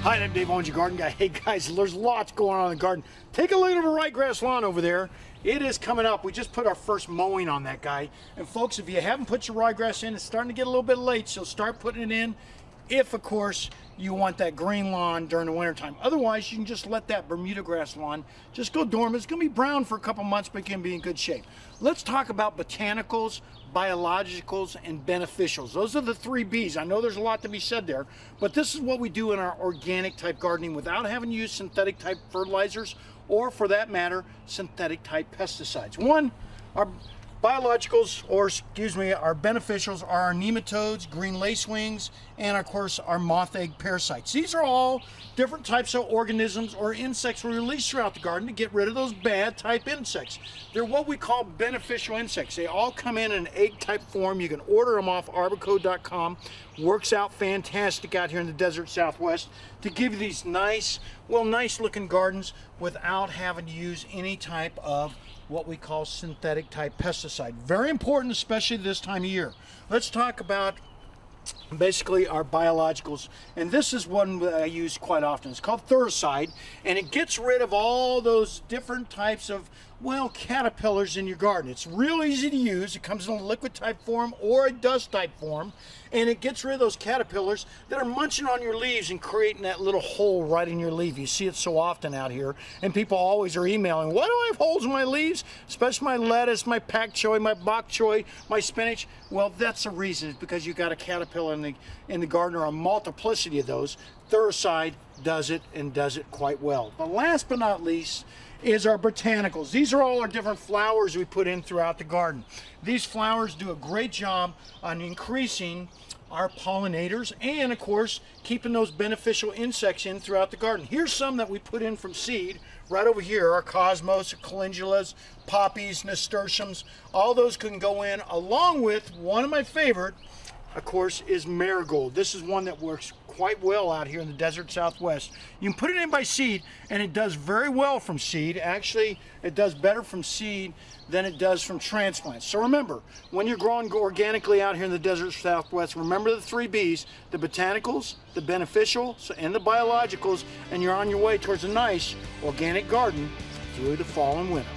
Hi, I'm Dave Owens, your garden guy. Hey guys, there's lots going on in the garden. Take a look at the ryegrass lawn over there. It is coming up. We just put our first mowing on that guy. And folks, if you haven't put your ryegrass in, it's starting to get a little bit late, so start putting it in if, of course, you want that green lawn during the wintertime. Otherwise, you can just let that Bermuda grass lawn just go dormant. It's going to be brown for a couple months, but it can be in good shape. Let's talk about botanicals, biologicals, and beneficials. Those are the three B's. I know there's a lot to be said there, but this is what we do in our organic type gardening without having to use synthetic type fertilizers or, for that matter, synthetic type pesticides. One, our biologicals, or excuse me, our beneficials are our nematodes, green lacewings, and of course our moth egg parasites. These are all different types of organisms or insects we release throughout the garden to get rid of those bad type insects. They're what we call beneficial insects. They all come in an egg type form. You can order them off arbocode.com. Works out fantastic out here in the desert Southwest to give you these nice, well, nice looking gardens without having to use any type of what we call synthetic type pesticide. Very important, especially this time of year. Let's talk about basically our biologicals, and this is one that I use quite often. It's called Thuricide, and it gets rid of all those different types of, well, caterpillars in your garden. It's real easy to use. It comes in a liquid type form or a dust type form, and it gets rid of those caterpillars that are munching on your leaves and creating that little hole right in your leaf. You see it so often out here, and people always are emailing, why do I have holes in my leaves, especially my lettuce, my pak choi, my bok choy, my spinach? Well, that's the reason. It's because you got a caterpillar in the garden, or a multiplicity of those. Thuricide does it, and does it quite well. But last but not least is our botanicals. These are all our different flowers we put in throughout the garden. These flowers do a great job on increasing our pollinators and, of course, keeping those beneficial insects in throughout the garden. Here's some that we put in from seed right over here. Our cosmos, calendulas, poppies, nasturtiums, all those can go in, along with one of my favorite, of course, is marigold. This is one that works quite well out here in the desert Southwest. You can put it in by seed, and it does very well from seed. Actually, it does better from seed than it does from transplants. So remember, when you're growing organically out here in the desert Southwest, remember the three B's: the botanicals, the beneficials, and the biologicals, and you're on your way towards a nice organic garden through the fall and winter.